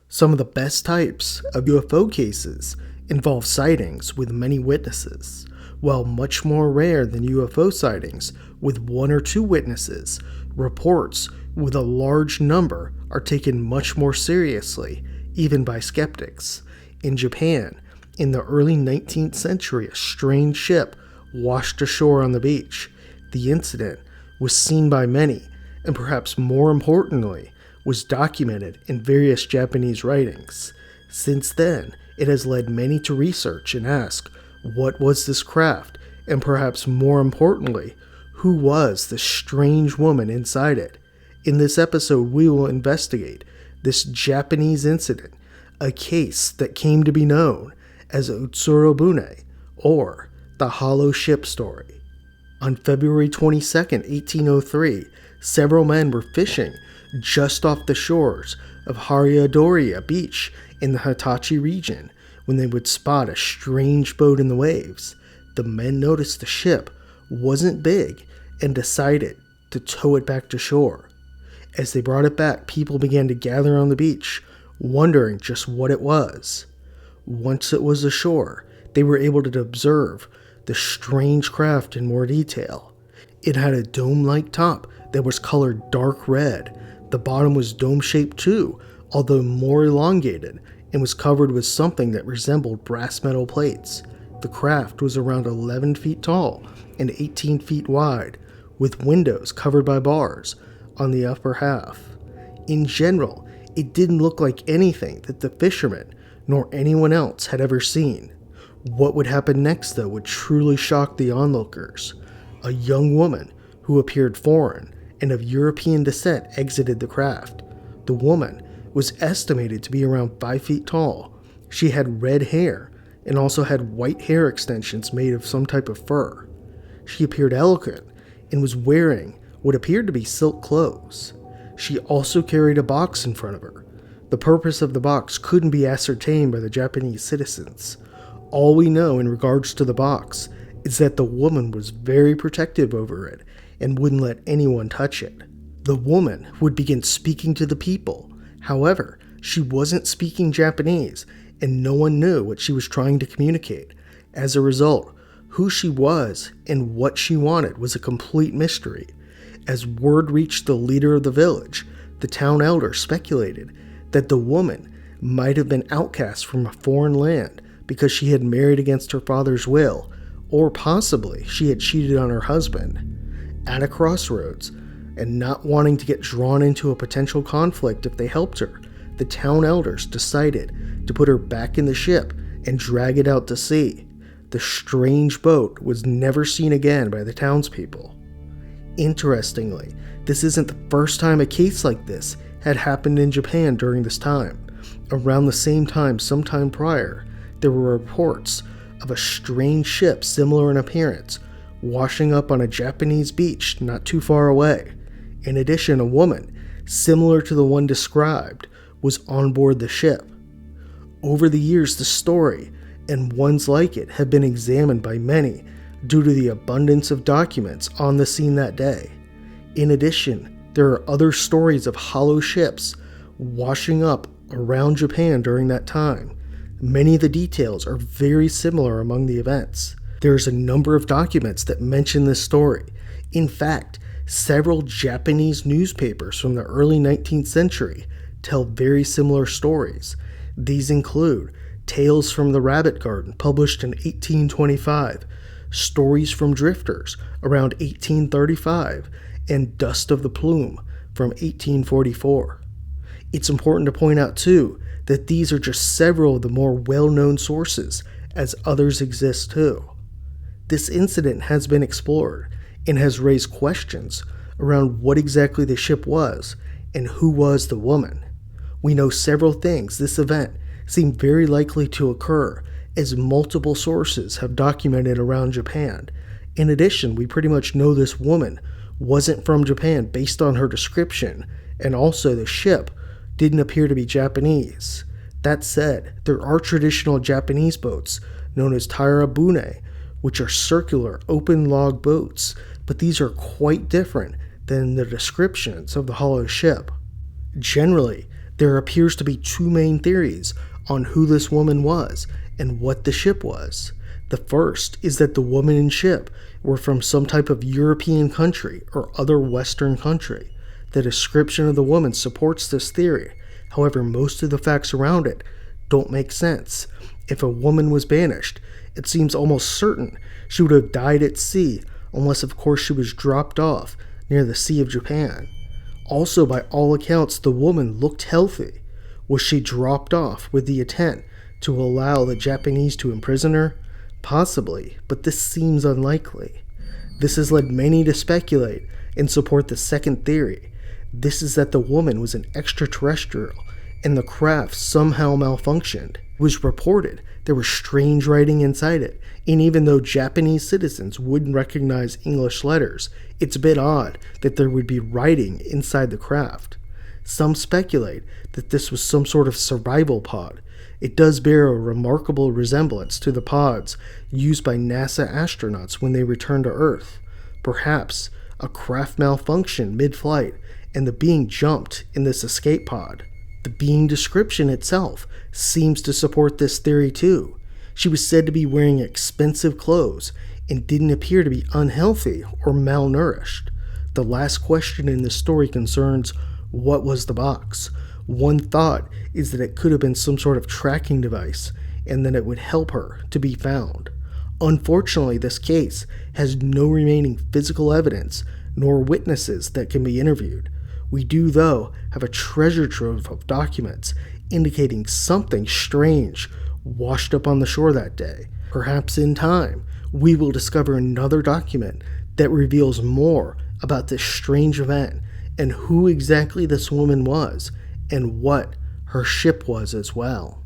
Some of the best types of UFO cases involve sightings with many witnesses, while much more rare than UFO sightings with one or two witnesses, reports with a large number are taken much more seriously, even by skeptics. In Japan, in the early 19th century, a strange ship washed ashore on the beach. The incident was seen by many, and perhaps more importantly, was documented in various Japanese writings. Since then, it has led many to research and ask, what was this craft? And perhaps more importantly, who was this strange woman inside it? In this episode, we will investigate this Japanese incident, a case that came to be known as Utsuro-Bune, or the Hollow Ship Story. On February 22, 1803, several men were fishing just off the shores of Hariadoriya Beach in the Hitachi region when they would spot a strange boat in the waves. The men noticed the ship wasn't big and decided to tow it back to shore. As they brought it back, people began to gather on the beach, wondering just what it was. Once it was ashore, they were able to observe the strange craft in more detail. It had a dome-like top that was colored dark red. The bottom was dome-shaped too, although more elongated, and was covered with something that resembled brass metal plates. The craft was around 11 feet tall and 18 feet wide, with windows covered by bars on the upper half. In general, it didn't look like anything that the fishermen nor anyone else had ever seen. What would happen next, though, would truly shock the onlookers. A young woman who appeared foreign and of European descent exited the craft. The woman was estimated to be around 5 feet tall. She had red hair and also had white hair extensions made of some type of fur. She appeared elegant and was wearing what appeared to be silk clothes. She also carried a box in front of her. The purpose of the box couldn't be ascertained by the Japanese citizens. All we know in regards to the box is that the woman was very protective over it and wouldn't let anyone touch it. The woman would begin speaking to the people. However, she wasn't speaking Japanese, and no one knew what she was trying to communicate. As a result, who she was and what she wanted was a complete mystery. As word reached the leader of the village, the town elder speculated that the woman might have been outcast from a foreign land because she had married against her father's will, or possibly she had cheated on her husband. At a crossroads, and not wanting to get drawn into a potential conflict if they helped her, the town elders decided to put her back in the ship and drag it out to sea. The strange boat was never seen again by the townspeople. Interestingly, this isn't the first time a case like this had happened in Japan during this time. Around the same time, sometime prior, there were reports of a strange ship similar in appearance washing up on a Japanese beach not too far away. In addition, a woman, similar to the one described, was on board the ship. Over the years, the story, and ones like it, have been examined by many due to the abundance of documents on the scene that day. In addition, there are other stories of hollow ships washing up around Japan during that time. Many of the details are very similar among the events. There's a number of documents that mention this story. In fact, several Japanese newspapers from the early 19th century tell very similar stories. These include Tales from the Rabbit Garden, published in 1825, Stories from Drifters, around 1835, and Dust of the Plume, from 1844. It's important to point out, too, that these are just several of the more well-known sources, as others exist too. This incident has been explored and has raised questions around what exactly the ship was and who was the woman. We know several things. This event seemed very likely to occur, as multiple sources have documented around Japan. In addition, we pretty much know this woman wasn't from Japan based on her description, and also the ship didn't appear to be Japanese. That said, there are traditional Japanese boats known as Utsuro-Bune, which are circular, open log boats, but these are quite different than the descriptions of the hollow ship. Generally, There appears to be two main theories on who this woman was and what the ship was. The first is that the woman and ship were from some type of European country or other Western country. The description of the woman supports this theory. However, most of the facts around it don't make sense. If a woman was banished, it seems almost certain she would have died at sea, unless of course she was dropped off near the Sea of Japan. Also, by all accounts, the woman looked healthy. Was she dropped off with the intent to allow the Japanese to imprison her? Possibly, but this seems unlikely. This has led many to speculate and support the second theory. This is that the woman was an extraterrestrial and the craft somehow malfunctioned. It was reported there was strange writing inside it, and even though Japanese citizens wouldn't recognize English letters, it's a bit odd that there would be writing inside the craft. Some speculate that this was some sort of survival pod. It does bear a remarkable resemblance to the pods used by NASA astronauts when they return to Earth. Perhaps a craft malfunctioned mid-flight and the being jumped in this escape pod. The being description itself seems to support this theory too. She was said to be wearing expensive clothes and didn't appear to be unhealthy or malnourished. The last question in this story concerns what was the box. One thought is that it could have been some sort of tracking device and that it would help her to be found. Unfortunately, this case has no remaining physical evidence nor witnesses that can be interviewed. We do, though, have a treasure trove of documents indicating something strange washed up on the shore that day. Perhaps in time, we will discover another document that reveals more about this strange event and who exactly this woman was and what her ship was as well.